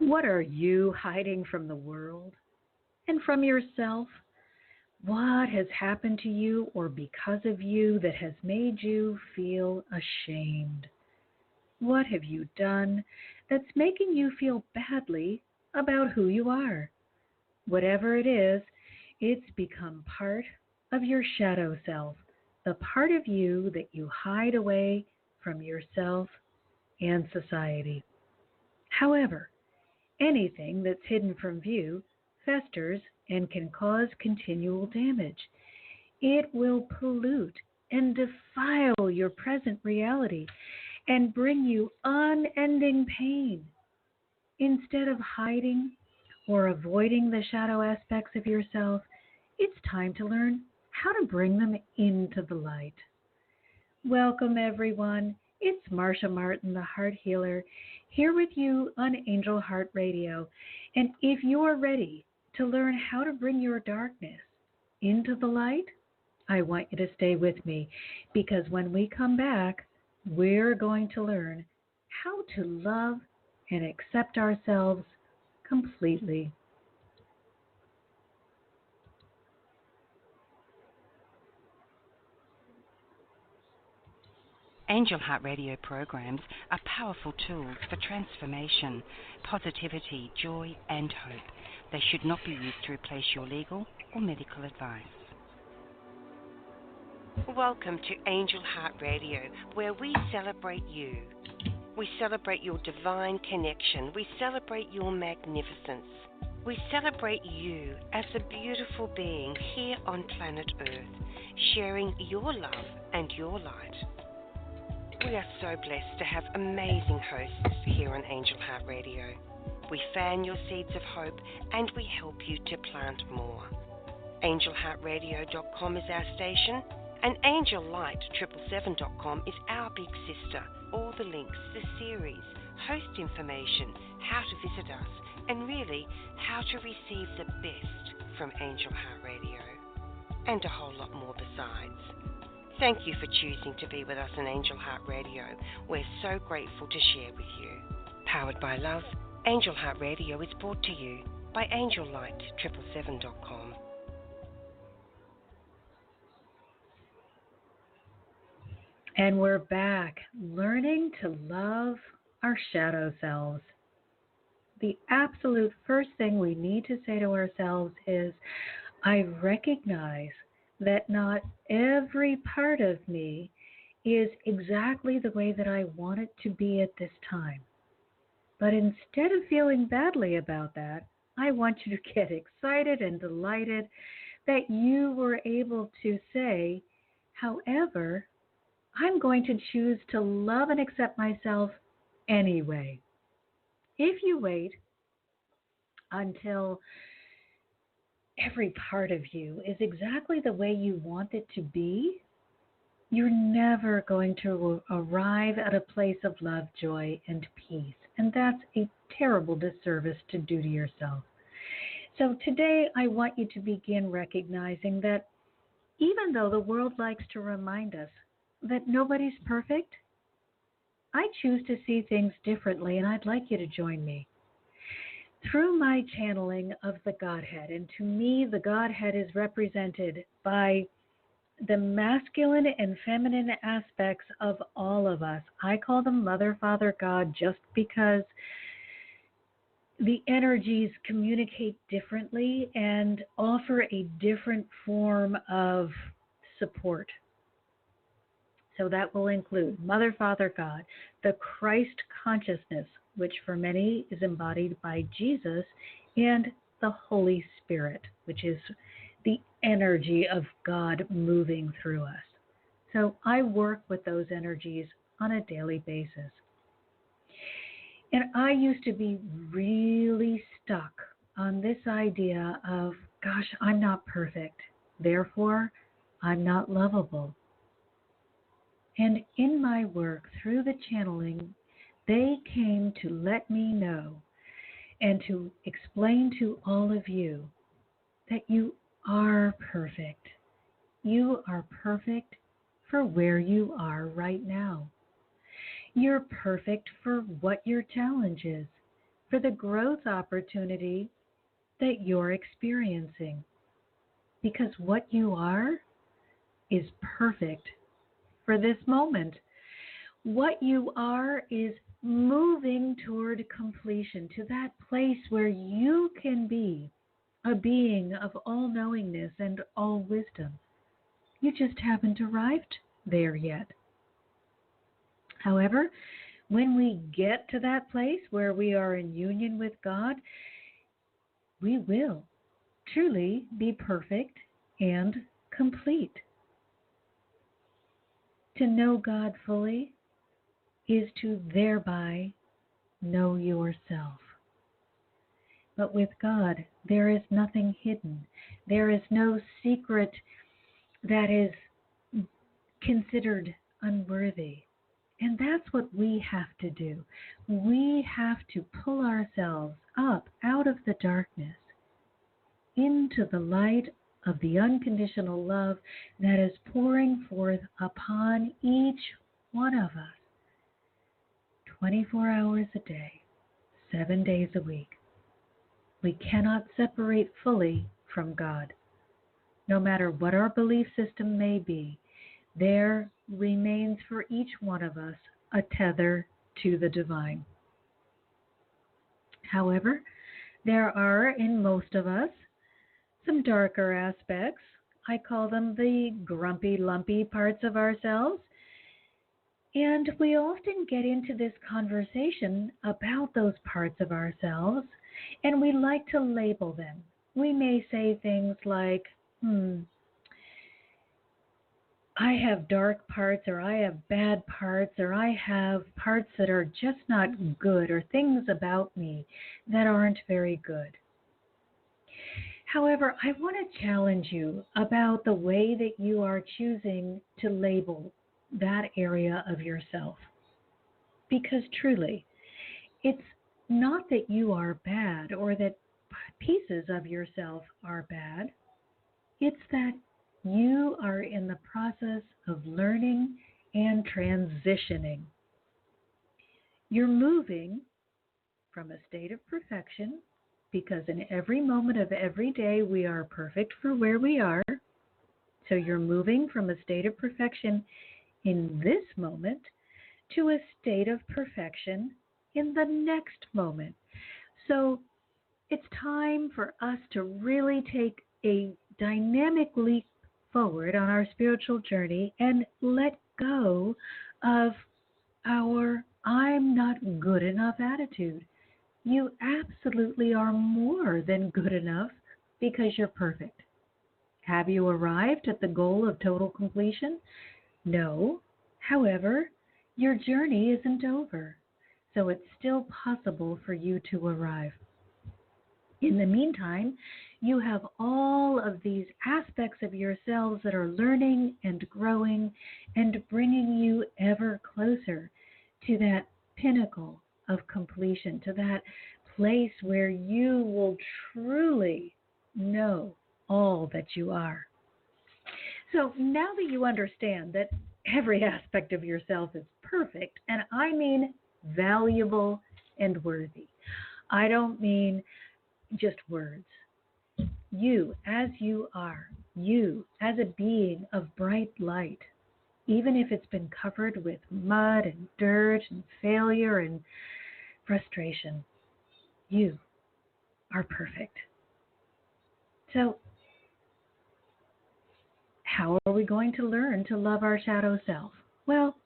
What are you hiding from the world and from yourself? What has happened to you or because of you that has made you feel ashamed? What have you done that's making you feel badly about who you are? Whatever it is, it's become part of your shadow self, the part of you that you hide away from yourself and society. However, anything that's hidden from view festers and can cause continual damage. It will pollute and defile your present reality and bring you unending pain. Instead of hiding or avoiding the shadow aspects of yourself, it's time to learn how to bring them into the light. Welcome, everyone. It's Marcia Martin, the Heart Healer, here with you on Angel Heart Radio. And if you're ready to learn how to bring your darkness into the light, I want you to stay with me, because when we come back, we're going to learn how to love and accept ourselves completely. Angel Heart Radio programs are powerful tools for transformation, positivity, joy, and hope. They should not be used to replace your legal or medical advice. Welcome to Angel Heart Radio, where we celebrate you. We celebrate your divine connection. We celebrate your magnificence. We celebrate you as a beautiful being here on planet Earth, sharing your love and your light. We are so blessed to have amazing hosts here on Angel Heart Radio. We fan your seeds of hope and we help you to plant more. AngelHeartRadio.com is our station, and AngelLight777.com is our big sister. All the links, the series, host information, how to visit us, and really how to receive the best from Angel Heart Radio, and a whole lot more besides. Thank you for choosing to be with us on Angel Heart Radio. We're so grateful to share with you. Powered by love, Angel Heart Radio is brought to you by AngelLight777.com. And we're back, learning to love our shadow selves. The absolute first thing we need to say to ourselves is, I recognize that not every part of me is exactly the way that I want it to be at this time. But instead of feeling badly about that, I want you to get excited and delighted that you were able to say, however, I'm going to choose to love and accept myself anyway. If you wait until every part of you is exactly the way you want it to be, you're never going to arrive at a place of love, joy, and peace. And that's a terrible disservice to do to yourself. So today I want you to begin recognizing that even though the world likes to remind us that nobody's perfect, I choose to see things differently, and I'd like you to join me. Through my channeling of the Godhead, and to me the Godhead is represented by the masculine and feminine aspects of all of us. I call them Mother, Father, God, just because the energies communicate differently and offer a different form of support. So that will include Mother, Father, God, the Christ consciousness, which for many is embodied by Jesus, and the Holy Spirit, which is the energy of God moving through us. So I work with those energies on a daily basis. And I used to be really stuck on this idea of, gosh, I'm not perfect, therefore I'm not lovable. And in my work, through the channeling, they came to let me know and to explain to all of you that you are perfect. You are perfect for where you are right now. You're perfect for what your challenge is. for the growth opportunity that you're experiencing. Because what you are is perfect for this moment. What you are is moving toward completion, to that place where you can be a being of all knowingness and all wisdom. You just haven't arrived there yet. However, when we get to that place where we are in union with God, we will truly be perfect and complete. To know God fully is to thereby know yourself. But with God, there is nothing hidden. There is no secret that is considered unworthy. And that's what we have to do. We have to pull ourselves up out of the darkness into the light of the unconditional love that is pouring forth upon each one of us 24 hours a day, 7 days a week. We cannot separate fully from God. No matter what our belief system may be, there remains for each one of us a tether to the divine. However, there are in most of us some darker aspects. I call them the grumpy, lumpy parts of ourselves. And we often get into this conversation about those parts of ourselves, and we like to label them. We may say things like, I have dark parts, or I have bad parts, or I have parts that are just not good, or things about me that aren't very good. However, I want to challenge you about the way that you are choosing to label that area of yourself. Because truly, it's not that you are bad or that pieces of yourself are bad. It's that you are in the process of learning and transitioning. You're moving from a state of perfection, because in every moment of every day we are perfect for where we are. So you're moving from a state of perfection in this moment to a state of perfection in the next moment. So it's time for us to really take a dynamic leap forward on our spiritual journey and let go of our I'm not good enough attitude. You absolutely are more than good enough because you're perfect. Have you arrived at the goal of total completion? No. However, your journey isn't over, so it's still possible for you to arrive. In the meantime, you have all of these aspects of yourselves that are learning and growing and bringing you ever closer to that pinnacle of completion, to that place where you will truly know all that you are. So now that you understand that every aspect of yourself is perfect, and I mean valuable and worthy, I don't mean just words. You as you are, you as a being of bright light, even if it's been covered with mud and dirt and failure and frustration, you are perfect. So, how are we going to learn to love our shadow self? Well,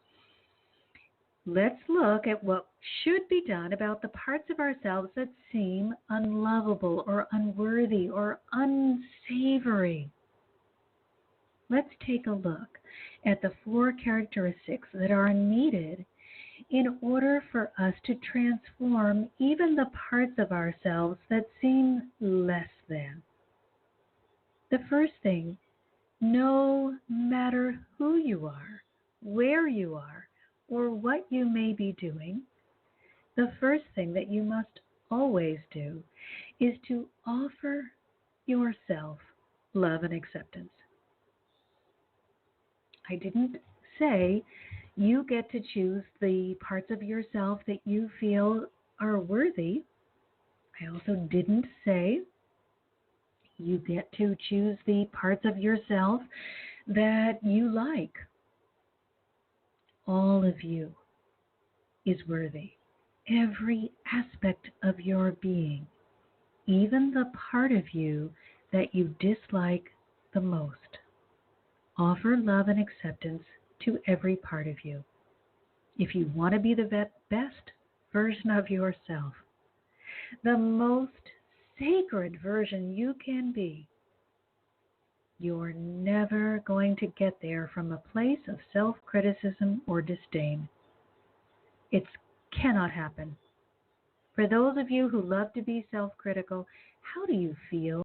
let's look at what should be done about the parts of ourselves that seem unlovable or unworthy or unsavory. Let's take a look at the 4 characteristics that are needed in order for us to transform even the parts of ourselves that seem less than. The first thing, no matter who you are, where you are, or what you may be doing, the first thing that you must always do is to offer yourself love and acceptance. I didn't say you get to choose the parts of yourself that you feel are worthy. I also didn't say you get to choose the parts of yourself that you like. All of you is worthy. Every aspect of your being, even the part of you that you dislike the most. Offer love and acceptance to every part of you. If you want to be the best version of yourself, the most sacred version you can be, you're never going to get there from a place of self-criticism or disdain. It cannot happen. For those of you who love to be self-critical, how do you feel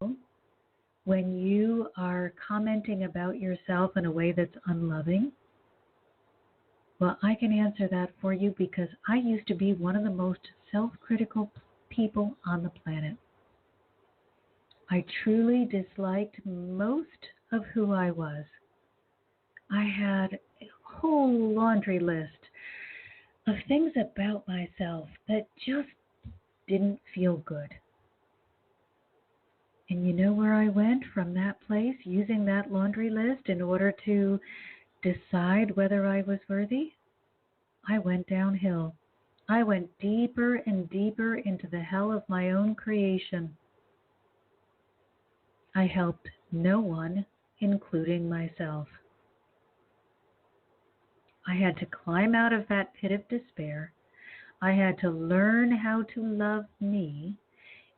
when you are commenting about yourself in a way that's unloving? Well, I can answer that for you because I used to be one of the most self-critical people on the planet. I truly disliked most of who I was. I had a whole laundry list of things about myself that just didn't feel good. And you know where I went from that place, using that laundry list in order to decide whether I was worthy? I went downhill. I went deeper and deeper into the hell of my own creation. I helped no one, including myself. I had to climb out of that pit of despair. I had to learn how to love me,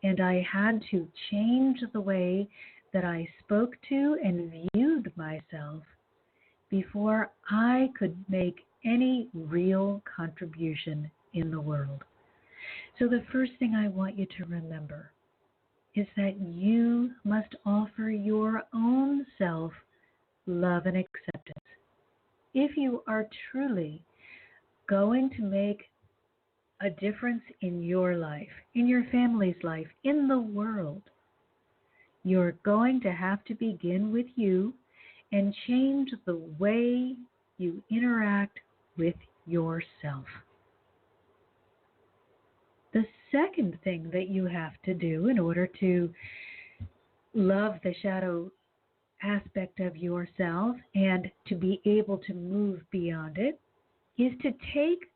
and I had to change the way that I spoke to and viewed myself before I could make any real contribution in the world. So the first thing I want you to remember is that you must offer your own self love and acceptance. If you are truly going to make a difference in your life, in your family's life, in the world, you're going to have to begin with you and change the way you interact with yourself. The second thing that you have to do in order to love the shadow aspect of yourself and to be able to move beyond it is to take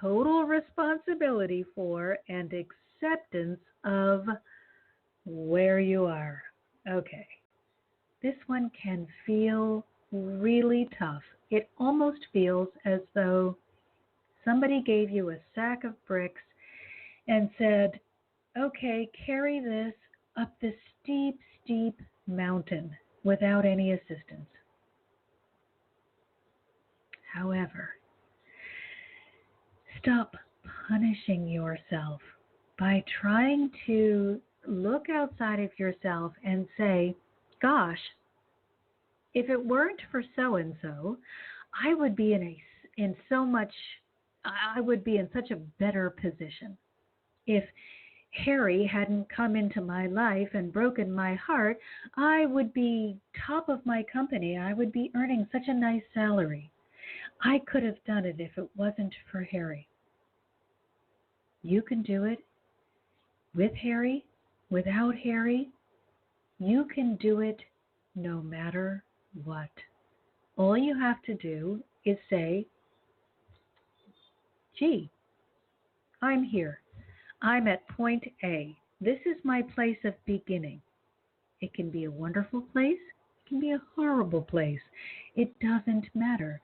total responsibility for and acceptance of where you are. Okay, this one can feel really tough. It almost feels as though somebody gave you a sack of bricks and said, okay, carry this up this steep, steep mountain without any assistance. However, stop punishing yourself by trying to look outside of yourself and say, gosh, if it weren't for so and so, I would be I would be in such a better position. If Harry hadn't come into my life and broken my heart, I would be top of my company. I would be earning such a nice salary. I could have done it if it wasn't for Harry. You can do it with Harry, without Harry. You can do it no matter what. All you have to do is say, gee, I'm here. I'm at point A. This is my place of beginning. It can be a wonderful place. It can be a horrible place. It doesn't matter.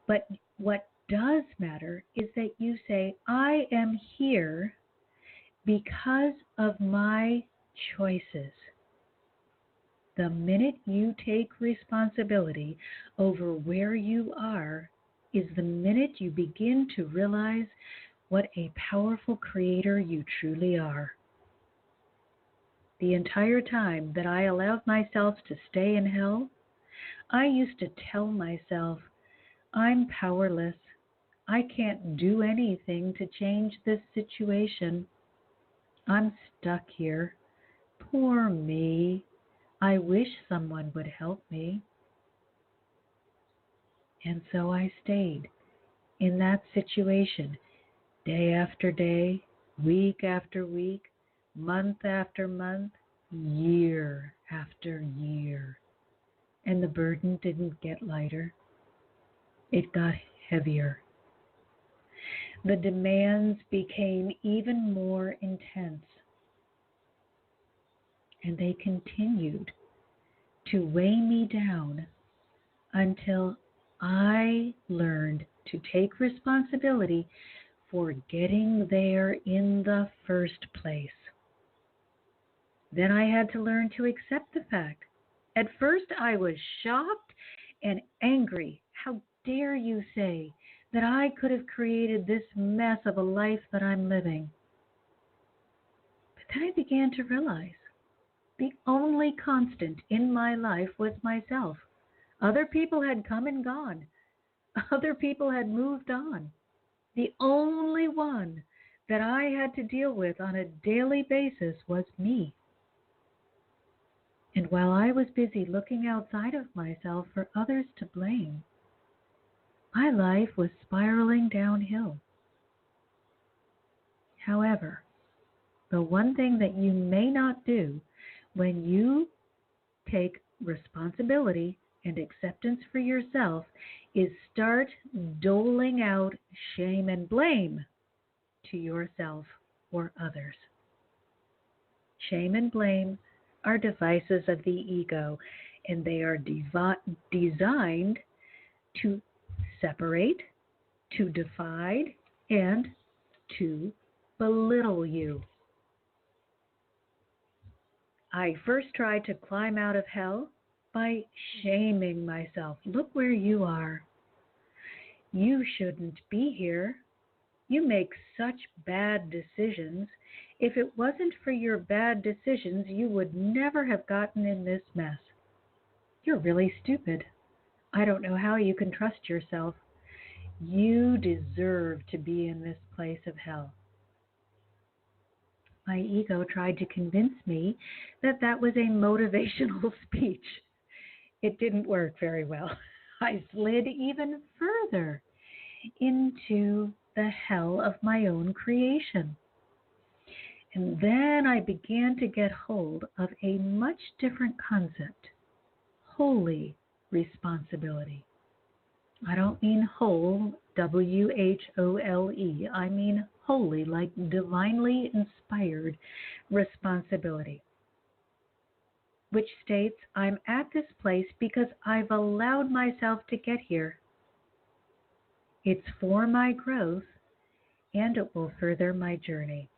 But what does matter is that you say, I am here because of my choices. The minute you take responsibility over where you are is the minute you begin to realize what a powerful creator you truly are. The entire time that I allowed myself to stay in hell, I used to tell myself, I'm powerless. I can't do anything to change this situation. I'm stuck here. Poor me. I wish someone would help me. And so I stayed in that situation day after day, week after week, month after month, year after year. And the burden didn't get lighter, it got heavier. The demands became even more intense, and they continued to weigh me down until I learned to take responsibility for getting there in the first place. Then I had to learn to accept the fact. At first, I was shocked and angry. How dare you say that I could have created this mess of a life that I'm living? But then I began to realize the only constant in my life was myself. Other people had come and gone. Other people had moved on. The only one that I had to deal with on a daily basis was me. And while I was busy looking outside of myself for others to blame, my life was spiraling downhill. However, the one thing that you may not do when you take responsibility and acceptance for yourself is start doling out shame and blame to yourself or others. Shame and blame are devices of the ego, and they are designed to separate, to divide, and to belittle you. I first tried to climb out of hell by shaming myself. Look where you are. You shouldn't be here. You make such bad decisions. If it wasn't for your bad decisions, you would never have gotten in this mess. You're really stupid. I don't know how you can trust yourself. You deserve to be in this place of hell. My ego tried to convince me that that was a motivational speech. It didn't work very well. I slid even further into the hell of my own creation. And then I began to get hold of a much different concept: holy responsibility. I don't mean whole, WHOLE. I mean holy, like divinely inspired responsibility, which states I'm at this place because I've allowed myself to get here. It's for my growth, and it will further my journey.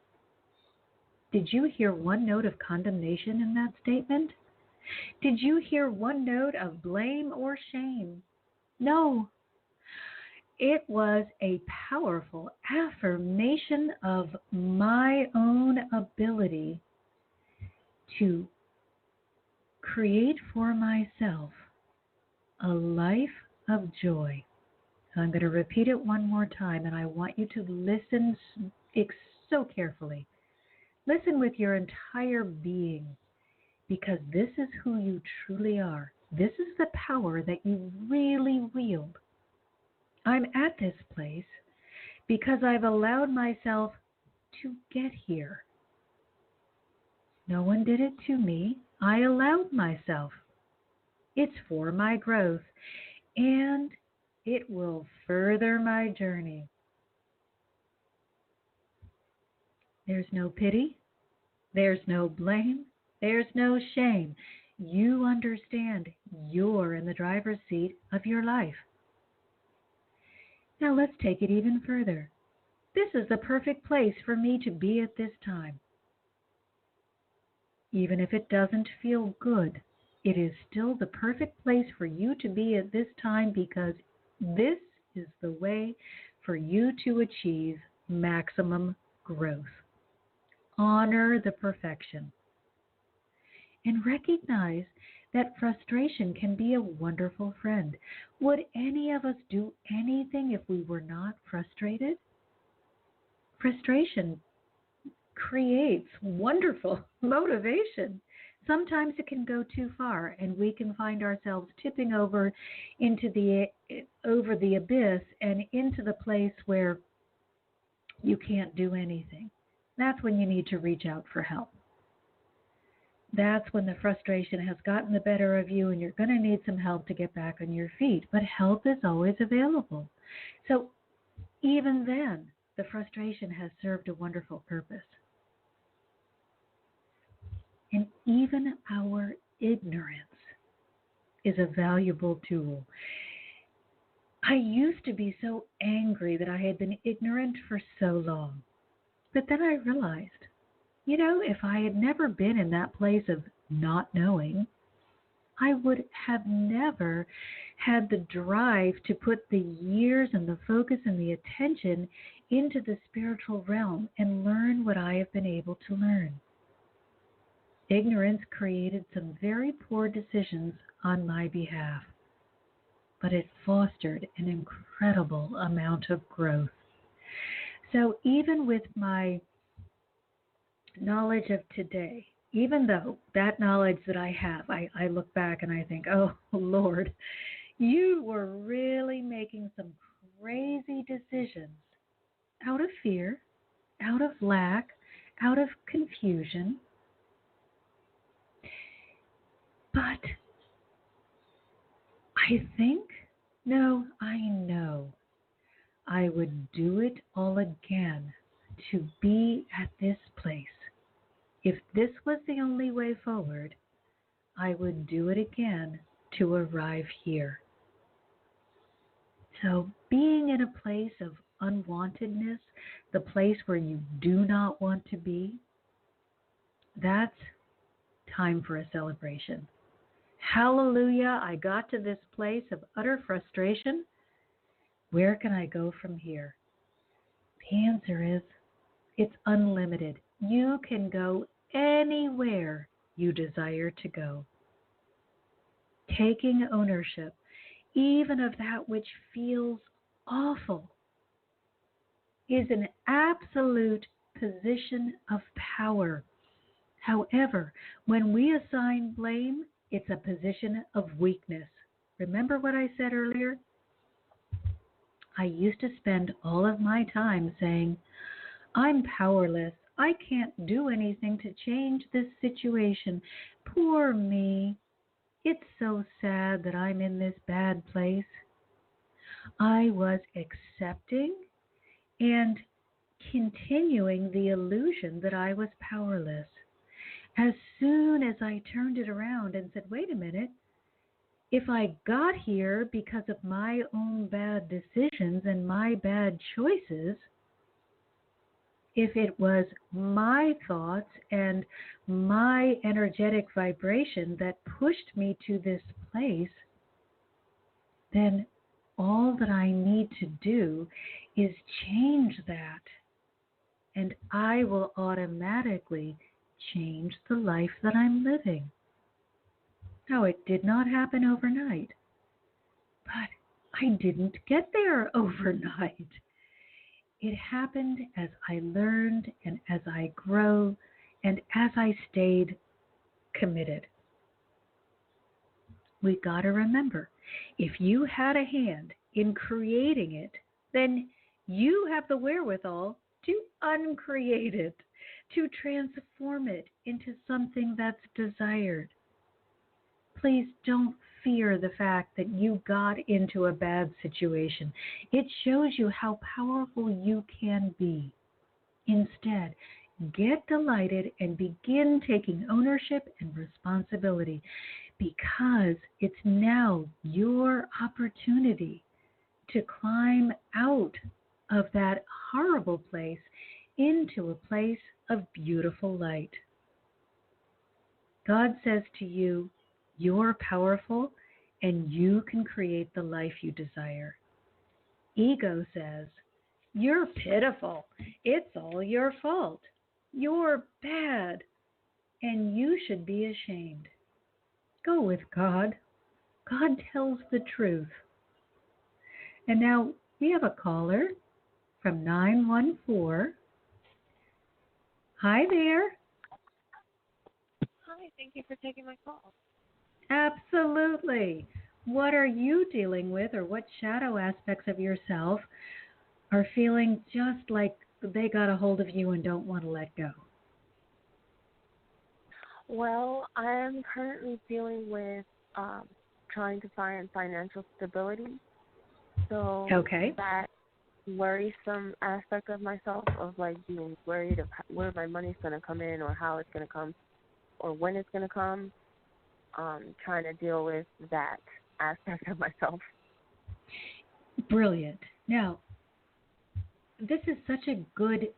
Did you hear one note of condemnation in that statement? Did you hear one note of blame or shame? No. It was a powerful affirmation of my own ability to create for myself a life of joy. I'm going to repeat it one more time, and I want you to listen so carefully. Listen with your entire being, because this is who you truly are. This is the power that you really wield. I'm at this place because I've allowed myself to get here. No one did it to me. I allowed myself. It's for my growth, and it will further my journey. There's no pity. There's no blame. There's no shame. You understand you're in the driver's seat of your life. Now let's take it even further. This is the perfect place for me to be at this time. Even if it doesn't feel good, it is still the perfect place for you to be at this time, because this is the way for you to achieve maximum growth. Honor the perfection. And recognize that frustration can be a wonderful friend. Would any of us do anything if we were not frustrated? Frustration creates wonderful motivation. Sometimes it can go too far, and we can find ourselves tipping over the abyss and into the place where you can't do anything. That's when you need to reach out for help. That's when the frustration has gotten the better of you and you're going to need some help to get back on your feet. But help is always available. So even then, the frustration has served a wonderful purpose. And even our ignorance is a valuable tool. I used to be so angry that I had been ignorant for so long. But then I realized, if I had never been in that place of not knowing, I would have never had the drive to put the years and the focus and the attention into the spiritual realm and learn what I have been able to learn. Ignorance created some very poor decisions on my behalf, but it fostered an incredible amount of growth. So even with my knowledge of today, even though that knowledge that I have, I look back and I think, oh, Lord, you were really making some crazy decisions out of fear, out of lack, out of confusion. But I think, no, I know I would do it all again to be at this place. If this was the only way forward, I would do it again to arrive here. So being in a place of unwantedness, the place where you do not want to be, that's time for a celebration. Hallelujah, I got to this place of utter frustration. Where can I go from here? The answer is, it's unlimited. You can go anywhere you desire to go. Taking ownership, even of that which feels awful, is an absolute position of power. However, when we assign blame, it's a position of weakness. Remember what I said earlier? I used to spend all of my time saying, I'm powerless. I can't do anything to change this situation. Poor me. It's so sad that I'm in this bad place. I was accepting and continuing the illusion that I was powerless. As soon as I turned it around and said, wait a minute, if I got here because of my own bad decisions and my bad choices, if it was my thoughts and my energetic vibration that pushed me to this place, then all that I need to do is change that, and I will automatically change the life that I'm living. Now, it did not happen overnight, but I didn't get there overnight. It happened as I learned and as I grew and as I stayed committed. We got to remember, if you had a hand in creating it, then you have the wherewithal to uncreate it, to transform it into something that's desired. Please don't fear the fact that you got into a bad situation. It shows you how powerful you can be. Instead, get delighted and begin taking ownership and responsibility, because it's now your opportunity to climb out of that horrible place into a place of beautiful light. God says to you, you're powerful and you can create the life you desire. Ego says, you're pitiful. It's all your fault. You're bad and you should be ashamed. Go with God. God tells the truth. And now we have a caller from 914. Hi there. Hi, thank you for taking my call. Absolutely. What are you dealing with, or what shadow aspects of yourself are feeling just like they got a hold of you and don't want to let go? Well, I am currently dealing with trying to find financial stability. So Okay. that worrisome aspect of myself of like being worried of where my money's going to come in or how it's going to come or when it's going to come, trying to deal with that aspect of myself. Brilliant. Now, this is such a good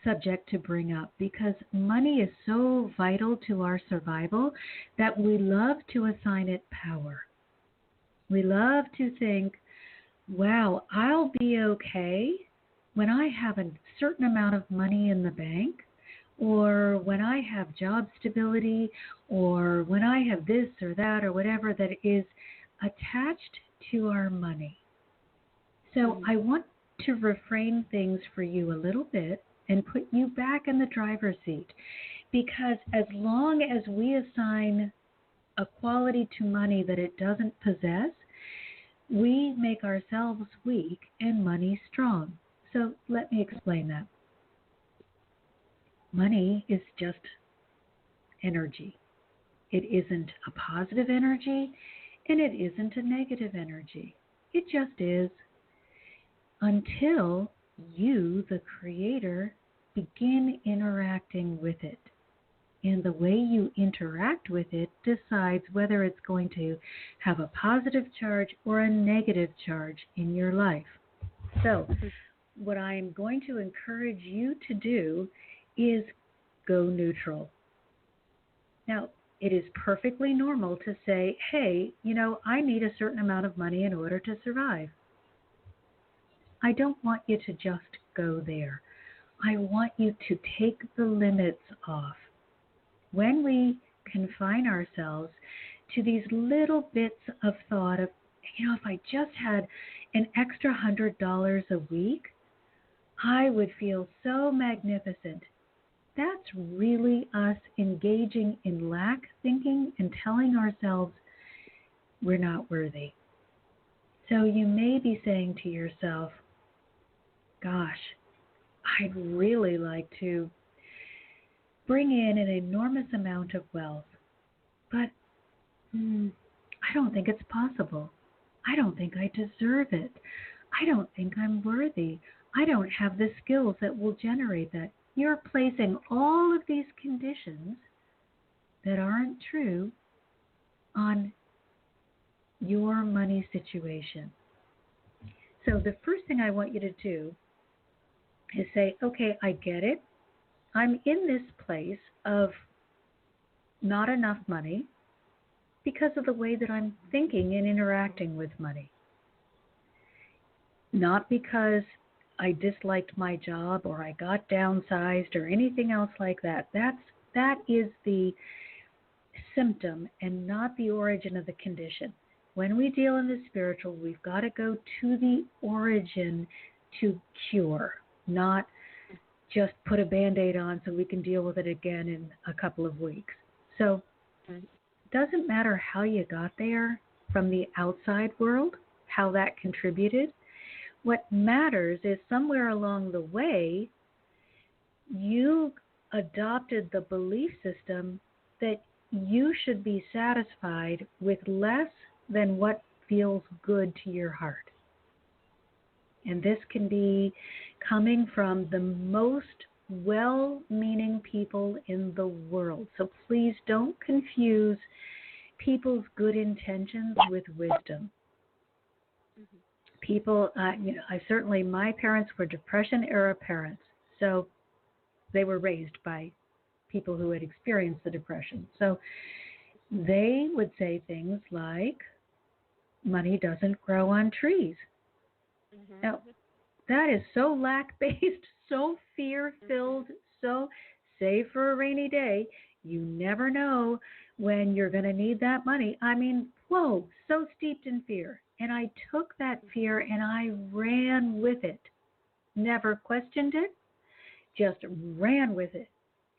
subject to bring up because money is so vital to our survival that we love to assign it power. We love to think, wow, I'll be okay when I have a certain amount of money in the bank, or when I have job stability, or when I have this or that or whatever that is attached to our money. So I want to reframe things for you a little bit and put you back in the driver's seat, because as long as we assign a quality to money that it doesn't possess, we make ourselves weak and money strong. So let me explain that. Money is just energy. It isn't a positive energy and it isn't a negative energy. It just is, until you, the creator, begin interacting with it. And the way you interact with it decides whether it's going to have a positive charge or a negative charge in your life. So, what I am going to encourage you to do is go neutral. Now, it is perfectly normal to say, hey, I need a certain amount of money in order to survive. I don't want you to just go there. I want you to take the limits off. When we confine ourselves to these little bits of thought of, if I just had an extra $100 a week, I would feel so magnificent. That's really us engaging in lack thinking and telling ourselves we're not worthy. So you may be saying to yourself, gosh, I'd really like to bring in an enormous amount of wealth, but I don't think it's possible. I don't think I deserve it. I don't think I'm worthy. I don't have the skills that will generate that. You're placing all of these conditions that aren't true on your money situation. So the first thing I want you to do is say, okay, I get it. I'm in this place of not enough money because of the way that I'm thinking and interacting with money. Not because I disliked my job or I got downsized or anything else like that. That is the symptom and not the origin of the condition. When we deal in the spiritual, we've got to go to the origin to cure, not just put a Band-Aid on so we can deal with it again in a couple of weeks. So it doesn't matter how you got there from the outside world, how that contributed. What matters is somewhere along the way, you adopted the belief system that you should be satisfied with less than what feels good to your heart. And this can be coming from the most well-meaning people in the world. So please don't confuse people's good intentions with wisdom. People, my parents were Depression-era parents, so they were raised by people who had experienced the Depression. So they would say things like, money doesn't grow on trees. Now, that is so lack-based, so fear-filled, so save for a rainy day. You never know when you're going to need that money. I mean, whoa, so steeped in fear. And I took that fear and I ran with it. Never questioned it, just ran with it.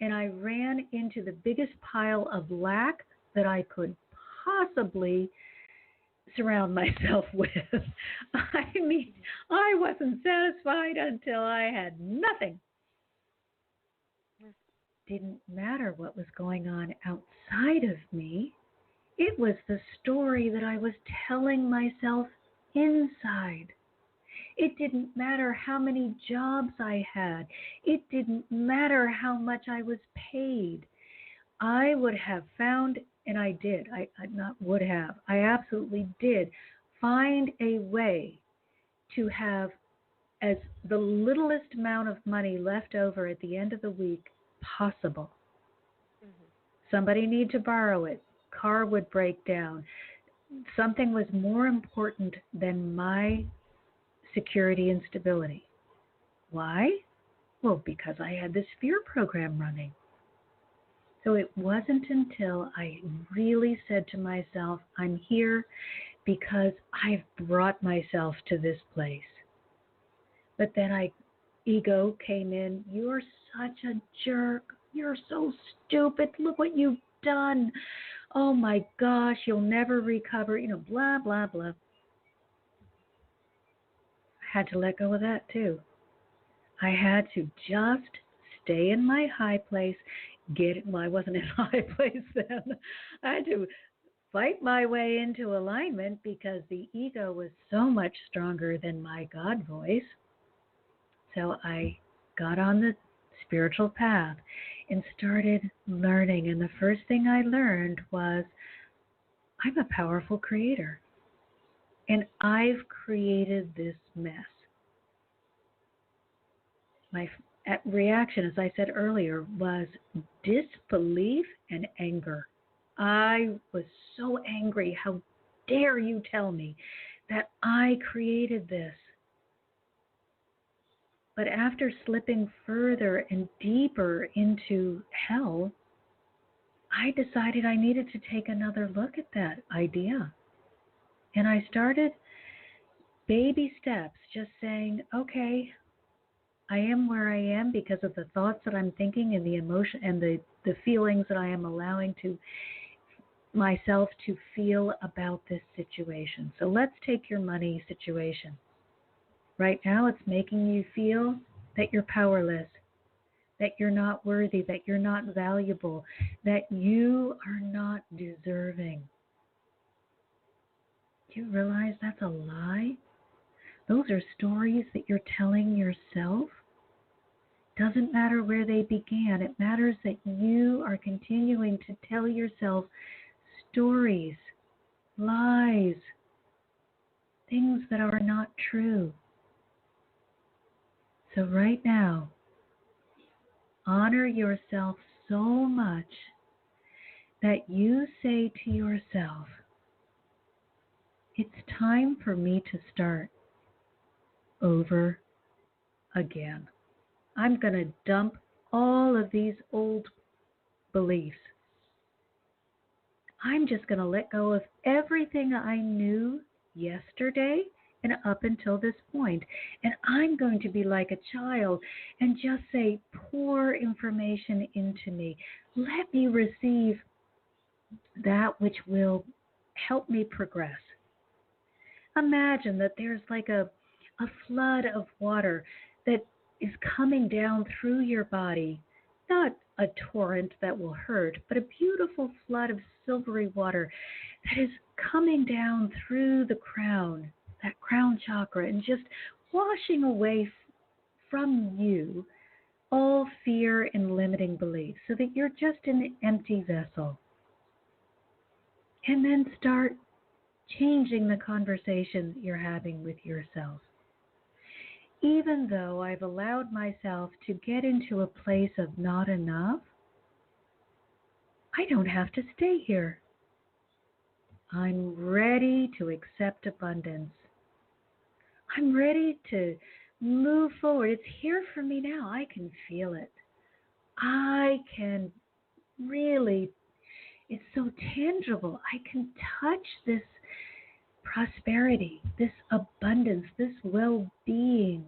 And I ran into the biggest pile of lack that I could possibly surround myself with. I mean, I wasn't satisfied until I had nothing. Didn't matter what was going on outside of me. It was the story that I was telling myself inside. It didn't matter how many jobs I had. It didn't matter how much I was paid. I would have found, and I did, I not would have, I absolutely did find a way to have as the littlest amount of money left over at the end of the week possible. Somebody need to borrow it. Car would break down. Something was more important than my security and stability. Why? Well, because I had this fear program running. So it wasn't until I really said to myself, I'm here because I've brought myself to this place. But then ego came in. You're such a jerk. You're so stupid. Look what you've done. Oh my gosh, you'll never recover. Blah, blah, blah. I had to let go of that too. I had to just stay in my high place. Well, I wasn't in a high place then. I had to fight my way into alignment because the ego was so much stronger than my God voice. So I got on the spiritual path and started learning. And the first thing I learned was I'm a powerful creator. And I've created this mess. My reaction, as I said earlier, was disbelief and anger. I was so angry. How dare you tell me that I created this? But after slipping further and deeper into hell, I decided I needed to take another look at that idea. And I started baby steps, just saying, okay, I am where I am because of the thoughts that I'm thinking and the emotion and the feelings that I am allowing to myself to feel about this situation. So let's take your money situation. Right now it's making you feel that you're powerless, that you're not worthy, that you're not valuable, that you are not deserving. Do you realize that's a lie? Those are stories that you're telling yourself. Doesn't matter where they began. It matters that you are continuing to tell yourself stories, lies, things that are not true. So right now, honor yourself so much that you say to yourself, it's time for me to start over again. I'm going to dump all of these old beliefs. I'm just going to let go of everything I knew yesterday and up until this point. And I'm going to be like a child and just say, pour information into me. Let me receive that which will help me progress. Imagine that there's like a flood of water that is coming down through your body, not a torrent that will hurt, but a beautiful flood of silvery water that is coming down through the crown, that crown chakra, and just washing away from you all fear and limiting beliefs so that you're just an empty vessel. And then start changing the conversation you're having with yourself. Even though I've allowed myself to get into a place of not enough, I don't have to stay here. I'm ready to accept abundance. I'm ready to move forward. It's here for me now. I can feel it. I can really, it's so tangible. I can touch this prosperity, this abundance, this well-being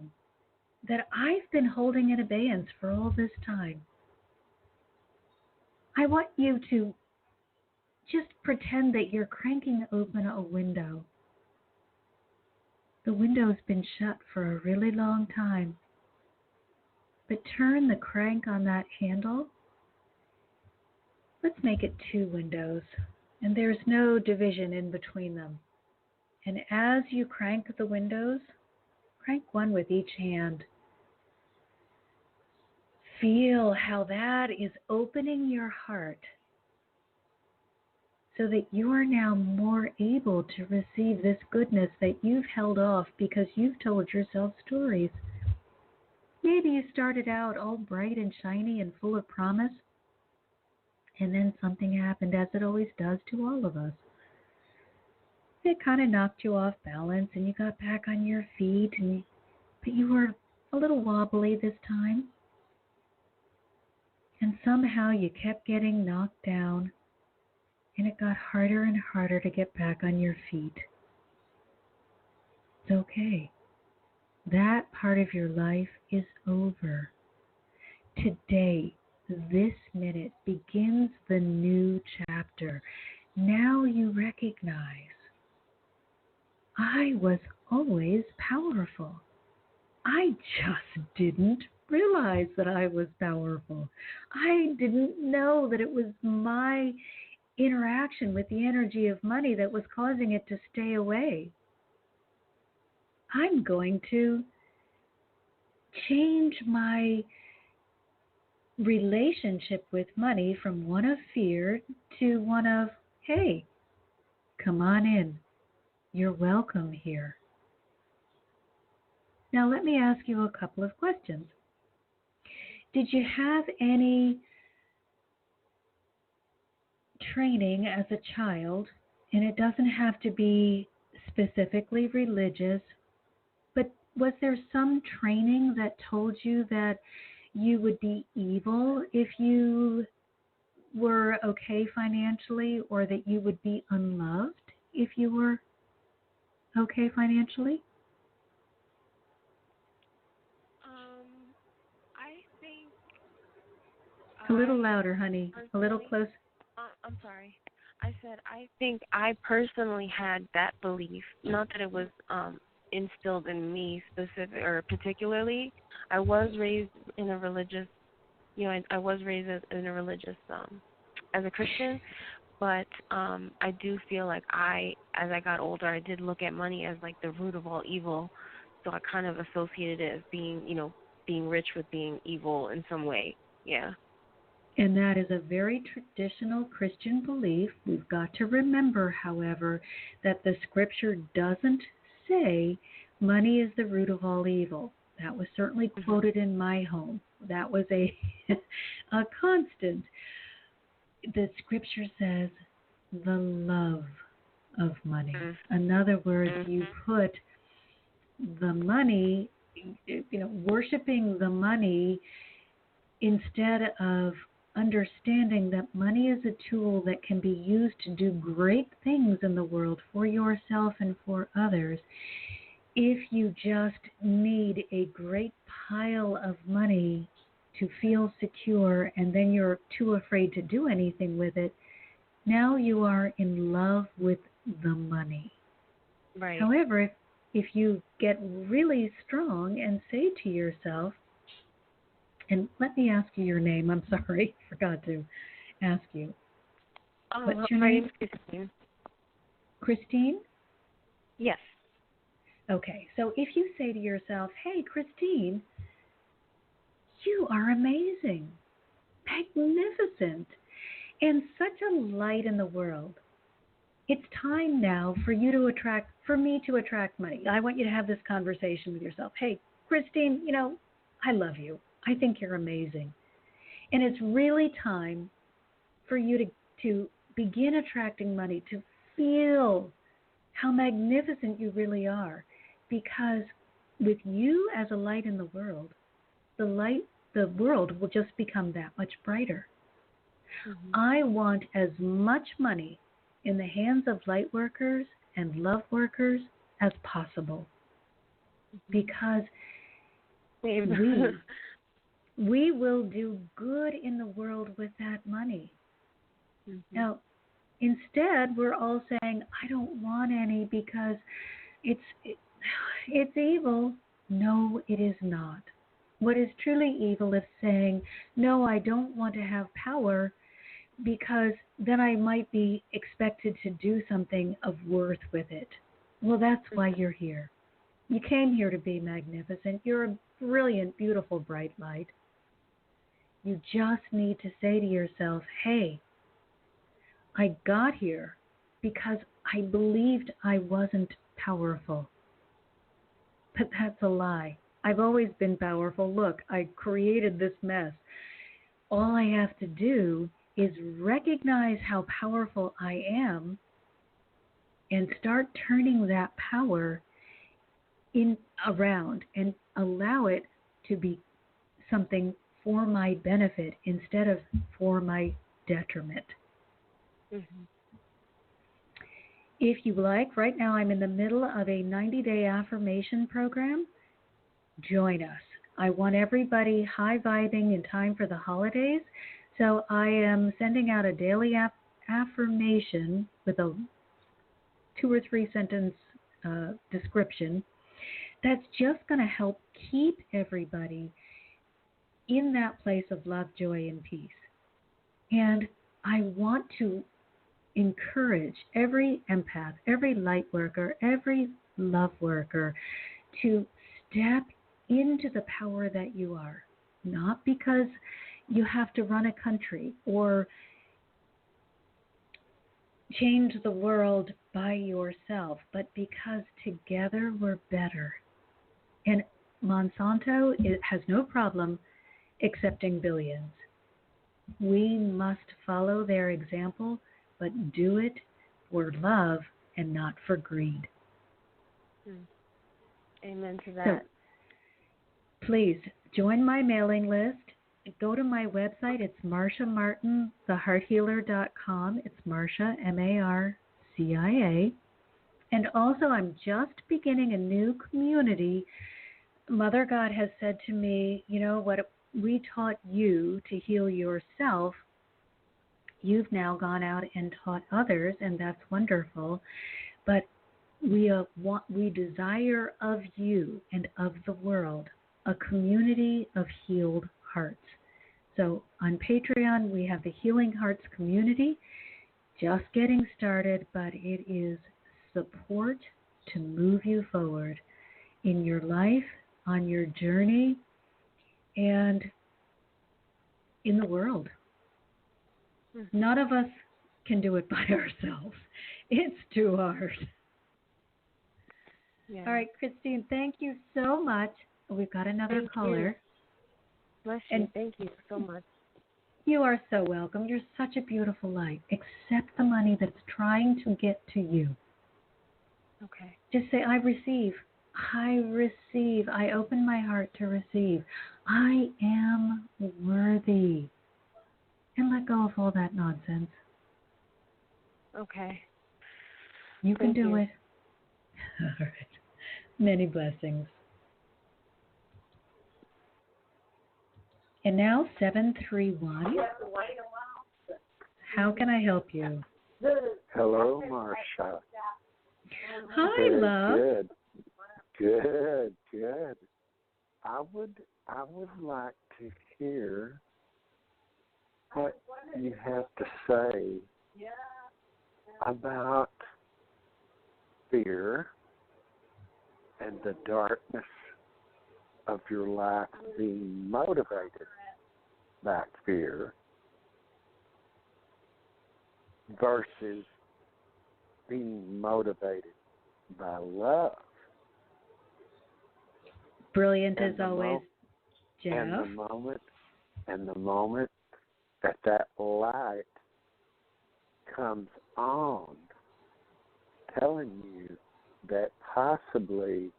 that I've been holding in abeyance for all this time. I want you to just pretend that you're cranking open a window the window's been shut for a really long time. But turn the crank on that handle. Let's make it 2 windows, and there's no division in between them. And as you crank the windows, crank one with each hand. Feel how that is opening your heart so that you are now more able to receive this goodness that you've held off because you've told yourself stories. Maybe you started out all bright and shiny and full of promise, and then something happened, as it always does to all of us. It kind of knocked you off balance, and you got back on your feet, but you were a little wobbly this time. And somehow you kept getting knocked down, and it got harder and harder to get back on your feet. It's okay. That part of your life is over. Today, this minute, begins the new chapter. Now you recognize, I was always powerful. I just didn't realize that I was powerful. I didn't know that it was my interaction with the energy of money that was causing it to stay away. I'm going to change my relationship with money from one of fear to one of, hey, come on in. You're welcome here. Now let me ask you a couple of questions. Did you have any training as a child, and it doesn't have to be specifically religious, but was there some training that told you that you would be evil if you were okay financially, or that you would be unloved if you were okay financially? I think A little louder, honey. A little close. I'm sorry. I said I think I personally had that belief. Not that it was instilled in me specific or particularly. I was raised in a religious, I was raised in a religious, as a Christian. But I do feel like as I got older, I did look at money as like the root of all evil. So I kind of associated it as being, being rich with being evil in some way. Yeah. And that is a very traditional Christian belief. We've got to remember, however, that the scripture doesn't say money is the root of all evil. That was certainly quoted in my home. That was a constant. The scripture says the love of money. In other words, you put the money, worshiping the money instead of understanding that money is a tool that can be used to do great things in the world for yourself and for others. If you just need a great pile of money to feel secure, and then you're too afraid to do anything with it, now you are in love with the money. Right. However, if you get really strong and say to yourself, and let me ask you your name. I'm sorry, forgot to ask you. What's your my name? name's Christine. Christine? Yes. Okay, so if you say to yourself, hey, Christine, you are amazing, magnificent, and such a light in the world. It's time now for me to attract money. I want you to have this conversation with yourself. Hey, Christine, I love you. I think you're amazing. And it's really time for you to begin attracting money, to feel how magnificent you really are. Because with you as a light in the world, the world will just become that much brighter. I want as much money in the hands of light workers and love workers as possible. Because we will do good in the world with that money. Now, instead, we're all saying, I don't want any because It's evil. No, it is not. What is truly evil is saying, no, I don't want to have power because then I might be expected to do something of worth with it. Well, that's why you're here. You came here to be magnificent. You're a brilliant, beautiful, bright light. You just need to say to yourself, hey, I got here because I believed I wasn't powerful. But that's a lie. I've always been powerful. Look, I created this mess. All I have to do is recognize how powerful I am and start turning that power in around and allow it to be something for my benefit instead of for my detriment. Mm-hmm. If you like, right now I'm in the middle of a 90-day affirmation program. Join us. I want everybody high vibing in time for the holidays. So I am sending out a daily affirmation with a 2 or 3 sentence description that's just going to help keep everybody in that place of love, joy, and peace. And I want to encourage every empath, every light worker, every love worker to step into the power that you are, not because you have to run a country or change the world by yourself, but because together we're better. And Monsanto has no problem accepting billions. We must follow their example, but do it for love and not for greed. Amen to that. So, please join my mailing list. Go to my website. It's marciamartinthehearthealer.com. It's Marcia, Marcia. And also, I'm just beginning a new community. Mother God has said to me, you know, what we taught you to heal yourself, you've now gone out and taught others, and that's wonderful. But we desire of you and of the world a community of healed hearts. So on Patreon, we have the Healing Hearts community, just getting started, but it is support to move you forward in your life, on your journey, and in the world. None of us can do it by ourselves. It's too hard. Yeah. All right, Christine, thank you so much. We've got another caller. Bless you. Thank you so much. You are so welcome. You're such a beautiful light. Accept the money that's trying to get to you. Okay. Just say, I receive. I receive. I open my heart to receive. I am worthy. And let go of all that nonsense. Okay. You can do you. it. All right. Many blessings. And now 731. How can I help you? Hello, Marcia. Hi, love. Good. I would like to hear what you have to say about fear and the darkness of your life being motivated by fear versus being motivated by love. Brilliant as always, Jeff. And the moment that light comes on, telling you that possibly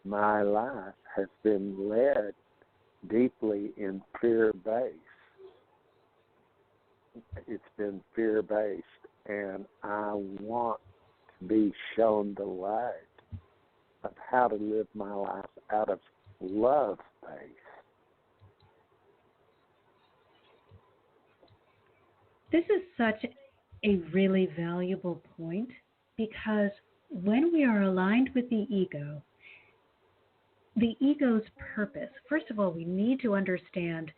my life has been led deeply in fear-based. It's been fear-based, and I want to be shown the light of how to live my life out of love-based. This is such a really valuable point because when we are aligned with the ego's purpose, first of all, we need to understand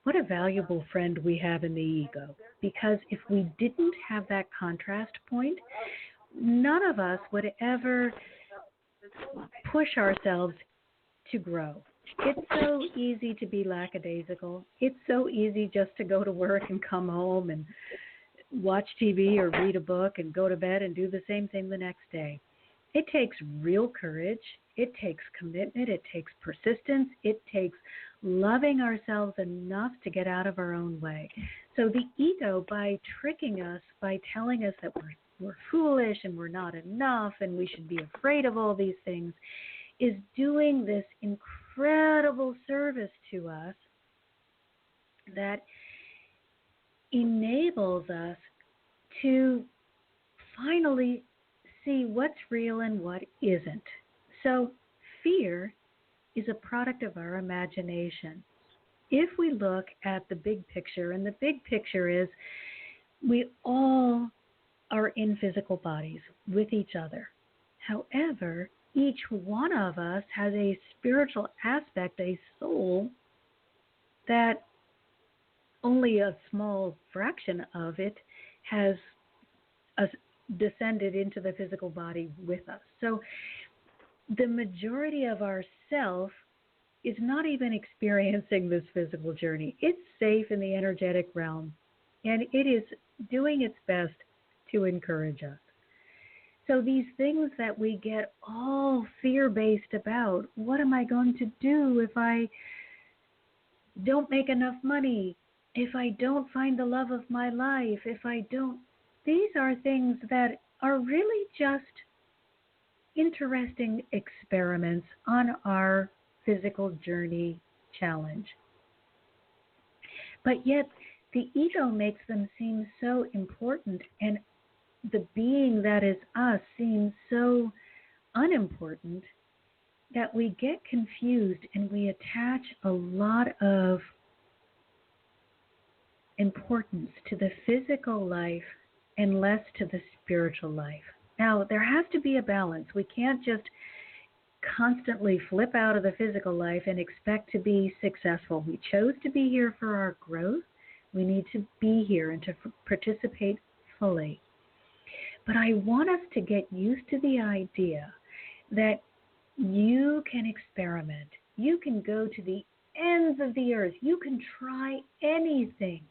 what a valuable friend we have in the ego. Because if we didn't have that contrast point, none of us would ever push ourselves to grow. It's so easy to be lackadaisical. It's so easy just to go to work and come home and watch TV or read a book and go to bed and do the same thing the next day. It takes real courage. It takes commitment. It takes persistence. It takes loving ourselves enough to get out of our own way. So the ego, by tricking us, by telling us that we're foolish and we're not enough and we should be afraid of all these things, is doing this incredible service to us that enables us to finally see what's real and what isn't. So fear is a product of our imagination. If we look at the big picture, and the big picture is we all are in physical bodies with each other. However, each one of us has a spiritual aspect, a soul, that only a small fraction of it has descended into the physical body with us. So the majority of our self is not even experiencing this physical journey. It's safe in the energetic realm, and it is doing its best to encourage us. So these things that we get all fear-based about, what am I going to do if I don't make enough money, if I don't find the love of my life, if I don't, these are things that are really just interesting experiments on our physical journey challenge. But yet the ego makes them seem so important, and the being that is us seems so unimportant that we get confused and we attach a lot of importance to the physical life and less to the spiritual life. Now, there has to be a balance. We can't just constantly flip out of the physical life and expect to be successful. We chose to be here for our growth. We need to be here and to participate fully. But I want us to get used to the idea that you can experiment. You can go to the ends of the earth. You can try anything.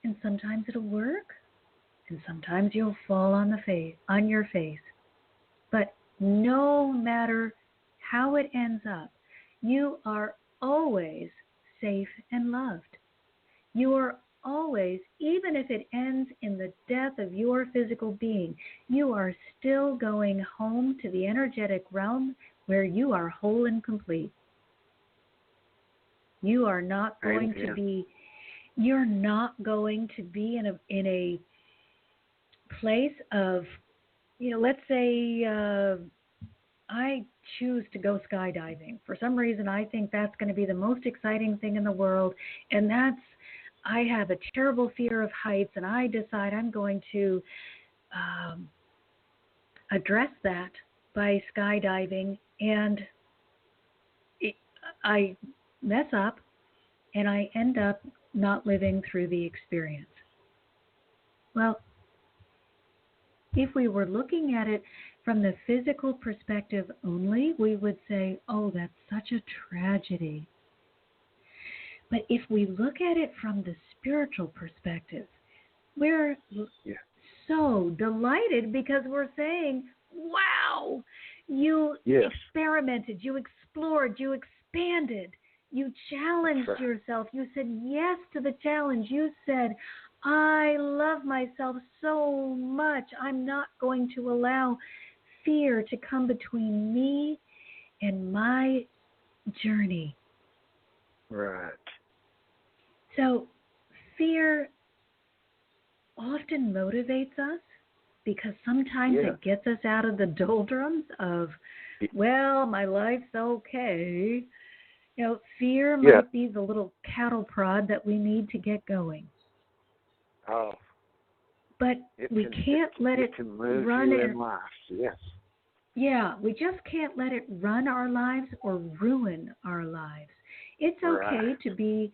And sometimes it'll work, and sometimes you'll fall on your face. But no matter how it ends up, you are always safe and loved. You are always, even if it ends in the death of your physical being, you are still going home to the energetic realm where you are whole and complete. You are not going to be, you're not going to be in a place of, let's say I choose to go skydiving. For some reason, I think that's going to be the most exciting thing in the world, and I have a terrible fear of heights, and I decide I'm going to address that by skydiving, and I mess up, and I end up not living through the experience. Well, if we were looking at it from the physical perspective only, we would say, oh, that's such a tragedy. But if we look at it from the spiritual perspective, we're so delighted because we're saying, wow, you experimented, you explored, you expanded, you challenged yourself, you said yes to the challenge, you said, I love myself so much, I'm not going to allow fear to come between me and my journey. Right. So fear often motivates us because sometimes it gets us out of the doldrums of, well, my life's okay. Fear might be the little cattle prod that we need to get going. Oh, But we can't let it can move run you it. in life. Yes. Yeah, we just can't let it run our lives or ruin our lives. It's okay Right. to be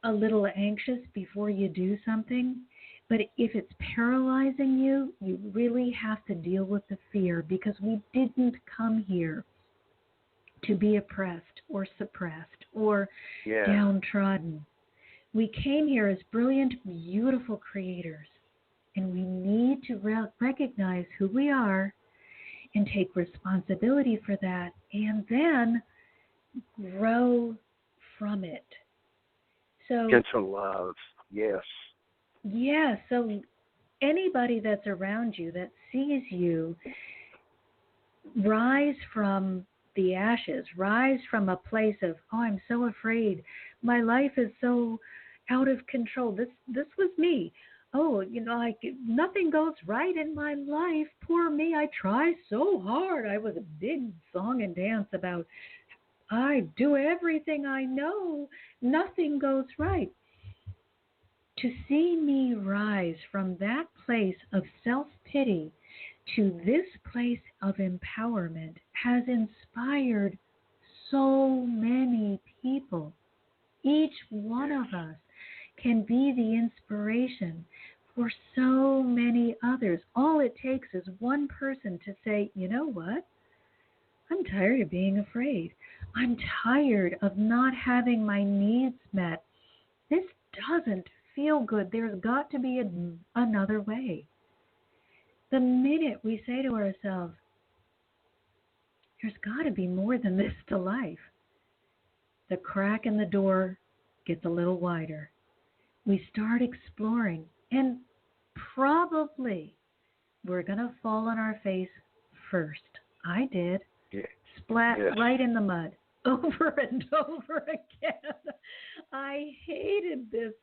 a little anxious before you do something, but if it's paralyzing you, you really have to deal with the fear because we didn't come here to be oppressed or suppressed or Yeah. downtrodden. We came here as brilliant, beautiful creators, and we need to recognize who we are and take responsibility for that and then grow from it. So, Get to love. Yes. yeah, so anybody that's around you that sees you rise from the ashes, rise from a place of, oh, I'm so afraid. My life is so out of control. This was me. Oh, like nothing goes right in my life. Poor me. I try so hard. I was a big song and dance about I do everything I know. Nothing goes right. To see me rise from that place of self-pity to this place of empowerment has inspired so many people. Each one Yes. of us can be the inspiration for so many others. All it takes is one person to say, you know what? I'm tired of being afraid. I'm tired of not having my needs met. This doesn't feel good. There's got to be another way. The minute we say to ourselves, there's got to be more than this to life, the crack in the door gets a little wider. We start exploring, and probably we're going to fall on our face first. I did. Yeah. Splat Yes. right in the mud over and over again. I hated this.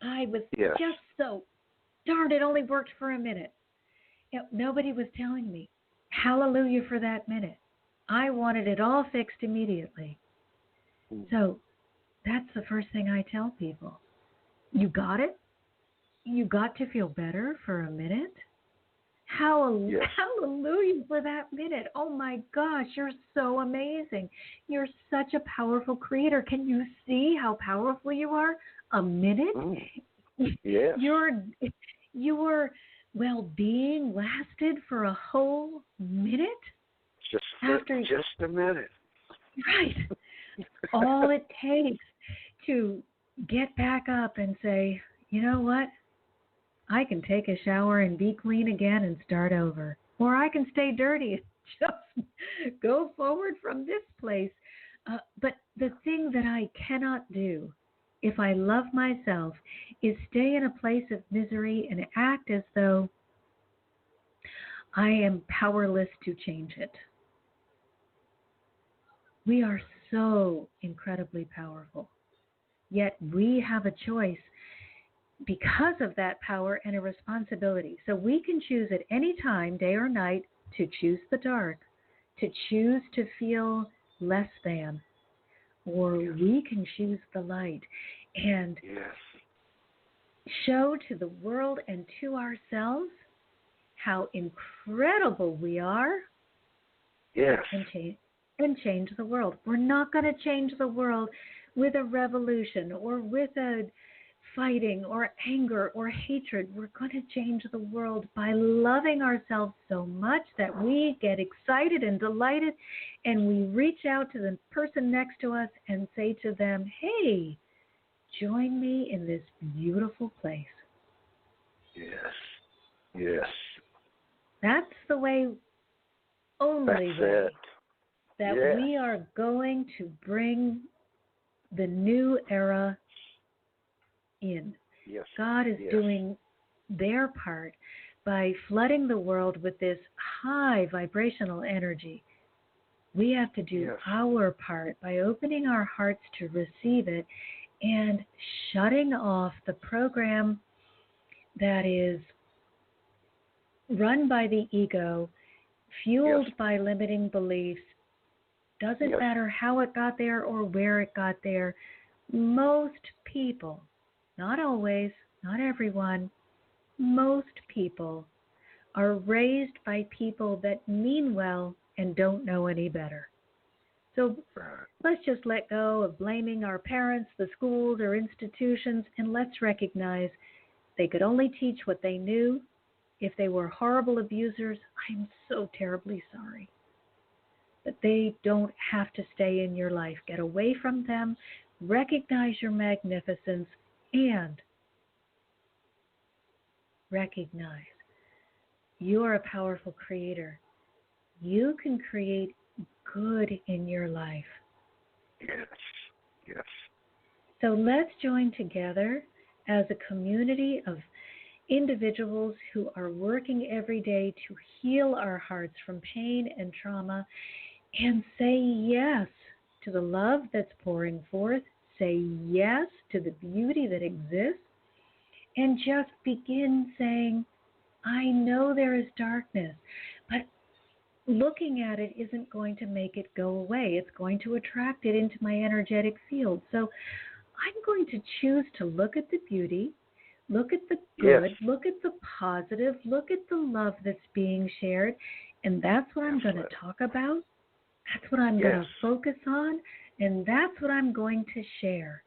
I was Yes. just so darn, it only worked for a minute. Nobody was telling me. Hallelujah for that minute. I wanted it all fixed immediately. So that's the first thing I tell people. You got it? You got to feel better for a minute? Yes. Hallelujah for that minute. Oh my gosh, you're so amazing. You're such a powerful creator. Can you see how powerful you are? A minute? Yes. Your well-being lasted for a whole minute? Just a minute. Right. All it takes to get back up and say, you know what? I can take a shower and be clean again and start over. Or I can stay dirty and just go forward from this place. But the thing that I cannot do if I love myself is stay in a place of misery and act as though I am powerless to change it. We are so incredibly powerful. Yet we have a choice because of that power and a responsibility. So we can choose at any time, day or night, to choose the dark, to choose to feel less than, or we can choose the light and show to the world and to ourselves how incredible we are. Yes. And change the world. We're not going to change the world with a revolution or with a fighting or anger or hatred. We're going to change the world by loving ourselves so much that we get excited and delighted and we reach out to the person next to us and say to them, hey, join me in this beautiful place. Yes. Yes. That's the way, only That's way, it. that we are going to bring the new era in. Yes. God is doing their part by flooding the world with this high vibrational energy. We have to do our part by opening our hearts to receive it and shutting off the program that is run by the ego, fueled by limiting beliefs. Doesn't matter how it got there or where it got there. Most people, not always, not everyone, most people are raised by people that mean well and don't know any better. So let's just let go of blaming our parents, the schools, or institutions, and let's recognize they could only teach what they knew. If they were horrible abusers, I'm so terribly sorry. But they don't have to stay in your life. Get away from them, recognize your magnificence, and recognize you are a powerful creator. You can create good in your life. Yes. Yes. So let's join together as a community of individuals who are working every day to heal our hearts from pain and trauma and say yes to the love that's pouring forth, say yes to the beauty that exists, and just begin saying, I know there is darkness, but looking at it isn't going to make it go away. It's going to attract it into my energetic field. So I'm going to choose to look at the beauty, look at the good, Yes. look at the positive, look at the love that's being shared, and that's what I'm going to talk about. That's what I'm going to focus on, and that's what I'm going to share.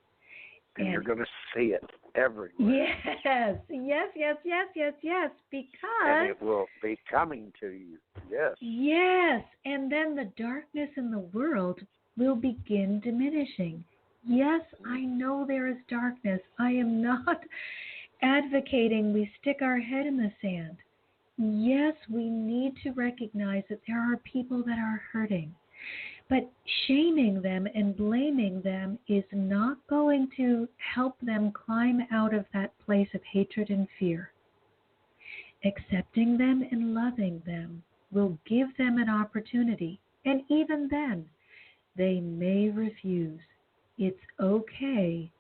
And you're going to see it everywhere. Yes, because... And it will be coming to you, yes. Yes, and then the darkness in the world will begin diminishing. Yes, I know there is darkness. I am not advocating we stick our head in the sand. Yes, we need to recognize that there are people that are hurting. But shaming them and blaming them is not going to help them climb out of that place of hatred and fear. Accepting them and loving them will give them an opportunity. And even then, they may refuse. It's okay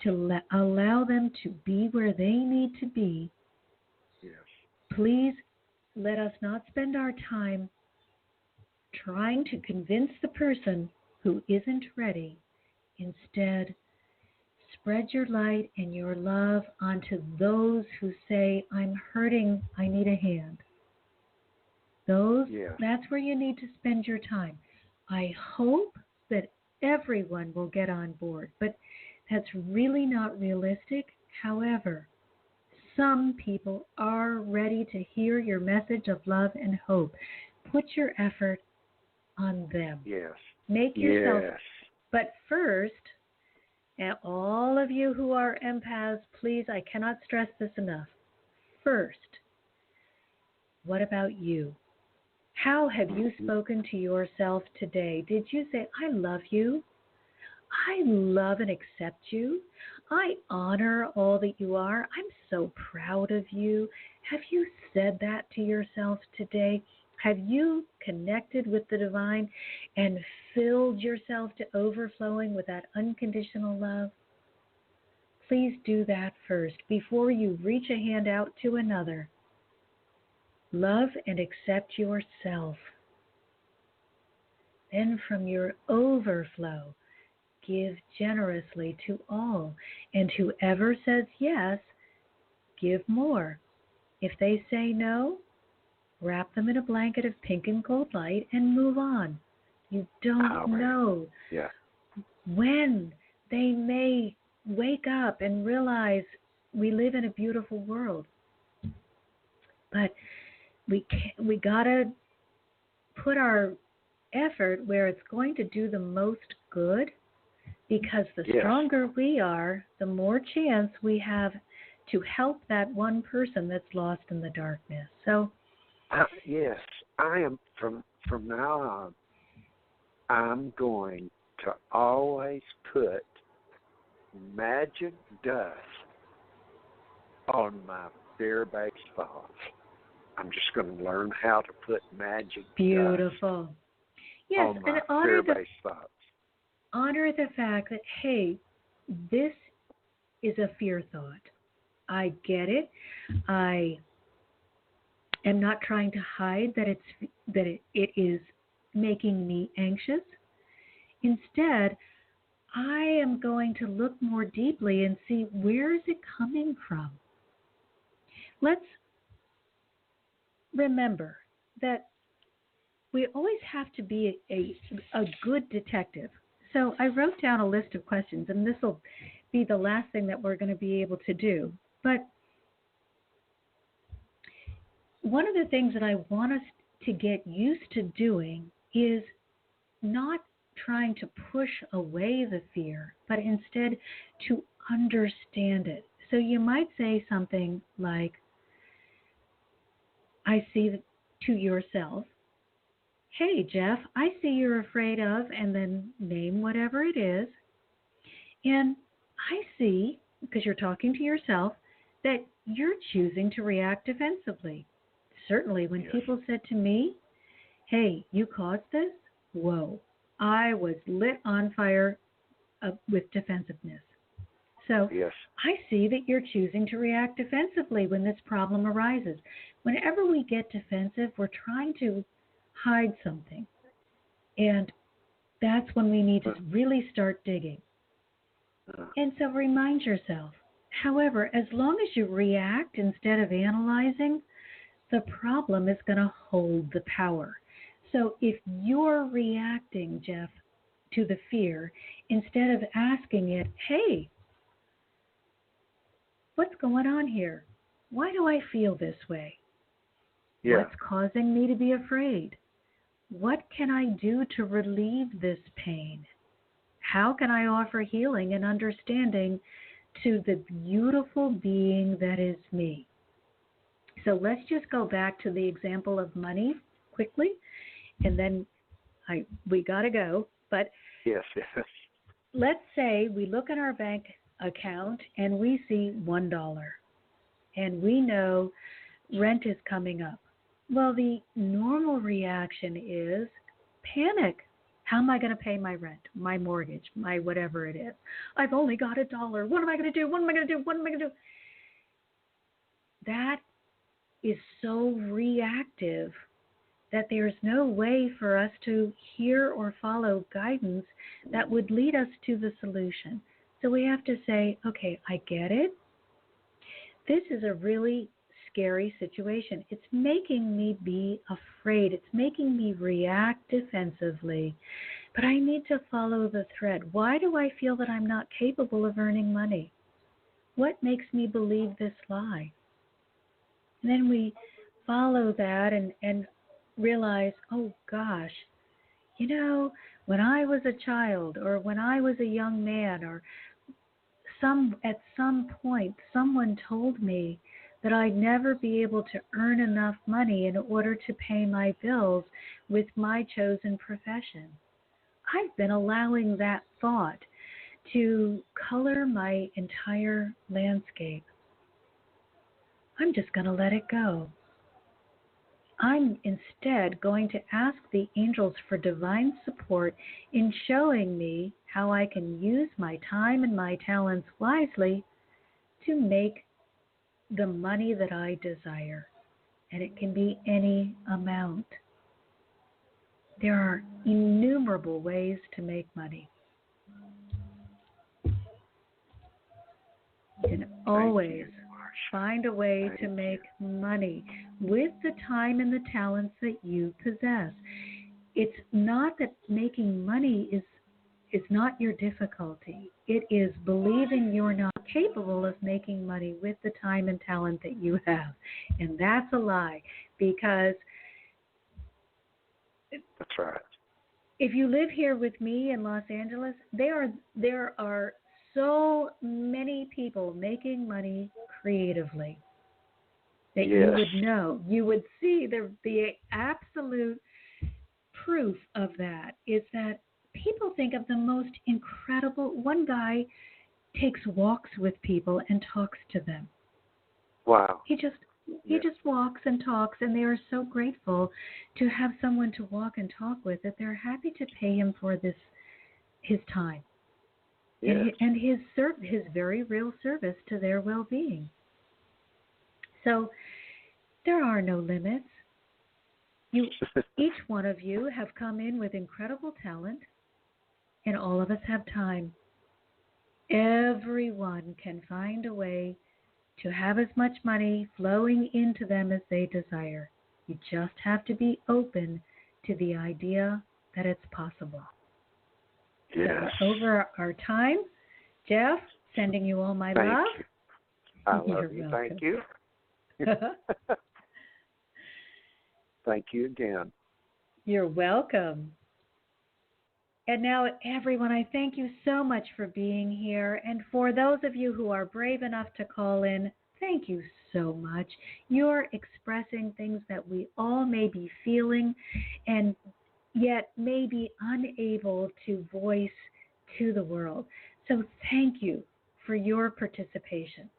to allow them to be where they need to be. Yes. Please let us not spend our time trying to convince the person who isn't ready. Instead, spread your light and your love onto those who say, I'm hurting, I need a hand. That's where you need to spend your time. I hope that everyone will get on board, but that's really not realistic. However, some people are ready to hear your message of love and hope. Put your effort on them. Yes. Make yourself. But first, and all of you who are empaths, please, I cannot stress this enough. First, what about you? How have you spoken to yourself today? Did you say, I love you? I love and accept you. I honor all that you are. I'm so proud of you. Have you said that to yourself today? Have you connected with the divine and filled yourself to overflowing with that unconditional love? Please do that first before you reach a hand out to another. Love and accept yourself. Then from your overflow, give generously to all. And whoever says yes, give more. If they say no, wrap them in a blanket of pink and gold light and move on. You don't know when they may wake up and realize we live in a beautiful world. But we gotta put our effort where it's going to do the most good, because the stronger we are, the more chance we have to help that one person that's lost in the darkness. So yes, I am from now on, I'm going to always put magic dust on my fear-based thoughts. I'm just going to learn how to put magic dust on my fear-based thoughts. Honor the fact that, hey, this is a fear thought. I get it. I am not trying to hide that it is making me anxious. Instead, I am going to look more deeply and see, where is it coming from? let's remember that we always have to be a good detective. So I wrote down a list of questions, and this will be the last thing that we're going to be able to do. But one of the things that I want us to get used to doing is not trying to push away the fear, but instead to understand it. So you might say something like, I see to yourself, hey, Jeff, I see you're afraid of, and then name whatever it is. And I see, because you're talking to yourself, that you're choosing to react defensively. Certainly, when people said to me, hey, you caused this, whoa, I was lit on fire with defensiveness. So I see that you're choosing to react defensively when this problem arises. Whenever we get defensive, we're trying to hide something. And that's when we need to really start digging. And so remind yourself, however, as long as you react instead of analyzing, the problem is going to hold the power. So if you're reacting, Jeff, to the fear, instead of asking it, hey, what's going on here? Why do I feel this way? What's causing me to be afraid? What can I do to relieve this pain? How can I offer healing and understanding to the beautiful being that is me? So let's just go back to the example of money quickly, and then we got to go. But let's say we look at our bank account and we see $1, and we know rent is coming up. Well, the normal reaction is panic. How am I going to pay my rent, my mortgage, my whatever it is? I've only got $1. What am I going to do? What am I going to do? What am I going to do? That is so reactive that there's no way for us to hear or follow guidance that would lead us to the solution. So we have to say, okay, I get it. This is a really scary situation. It's making me be afraid. It's making me react defensively. But I need to follow the thread. Why do I feel that I'm not capable of earning money? What makes me believe this lie? And then we follow that and realize, oh gosh, when I was a child or when I was a young man or at some point someone told me that I'd never be able to earn enough money in order to pay my bills with my chosen profession. I've been allowing that thought to color my entire landscape. I'm just going to let it go. I'm instead going to ask the angels for divine support in showing me how I can use my time and my talents wisely to make the money that I desire. And it can be any amount. There are innumerable ways to make money. You can always find a way to make money with the time and the talents that you possess. It's not that making money is not your difficulty. It is believing you're not capable of making money with the time and talent that you have. And that's a lie, because that's right. If you live here with me in Los Angeles, there are so many people making money creatively that you would know. You would see the absolute proof of that is that people think of the most incredible. One guy takes walks with people and talks to them. Wow. He just walks and talks, and they are so grateful to have someone to walk and talk with that they're happy to pay him for his time. Yes. And his very real service to their well-being. So there are no limits. Each one of you have come in with incredible talent, and all of us have time. Everyone can find a way to have as much money flowing into them as they desire. You just have to be open to the idea that it's possible. Yes. So we're over our time. Jeff, sending you all my Thank love. you. I love You're you. welcome. Thank you. Thank you again. You're welcome. And now, everyone, I thank you so much for being here. And for those of you who are brave enough to call in, thank you so much. You're expressing things that we all may be feeling and yet may be unable to voice to the world. So thank you for your participation.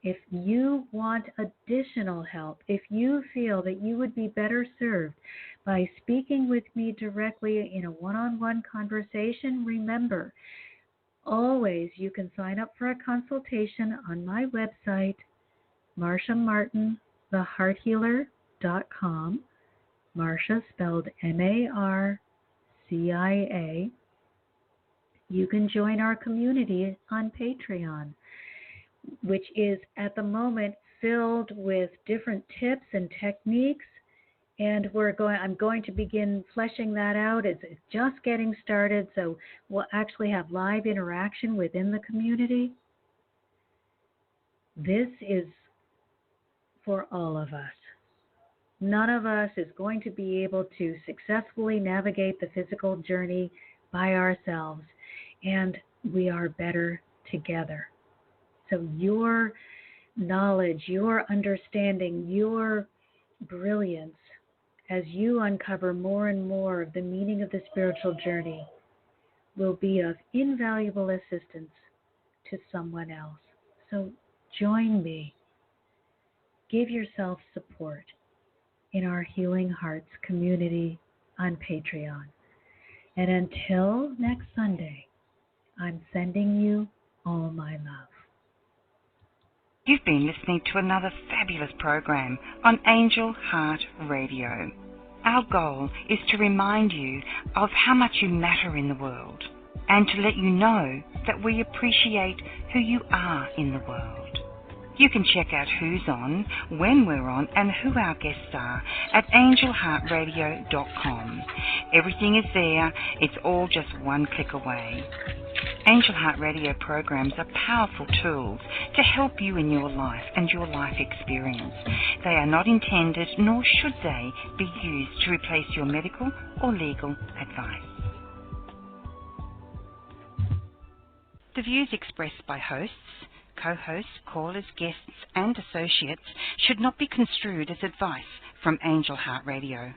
If you want additional help, if you feel that you would be better served by speaking with me directly in a one-on-one conversation, remember, always you can sign up for a consultation on my website, marciamartinthehearthealer.com. Marcia spelled M-A-R-C-I-A. You can join our community on Patreon, which is at the moment filled with different tips and techniques, and I'm going to begin fleshing that out. It's just getting started, so we'll actually have live interaction within the community. This is for all of us. None of us is going to be able to successfully navigate the physical journey by ourselves, and we are better together. So your knowledge, your understanding, your brilliance, as you uncover more and more of the meaning of the spiritual journey, will be of invaluable assistance to someone else. So join me. Give yourself support in our Healing Hearts community on Patreon. And until next Sunday, I'm sending you all my love. You've been listening to another fabulous program on Angel Heart Radio. Our goal is to remind you of how much you matter in the world and to let you know that we appreciate who you are in the world. You can check out who's on, when we're on, and who our guests are at angelheartradio.com. Everything is there. It's all just one click away. Angel Heart Radio programs are powerful tools to help you in your life and your life experience. They are not intended, nor should they, be used to replace your medical or legal advice. The views expressed by hosts, co-hosts, callers, guests, and associates should not be construed as advice from Angel Heart Radio.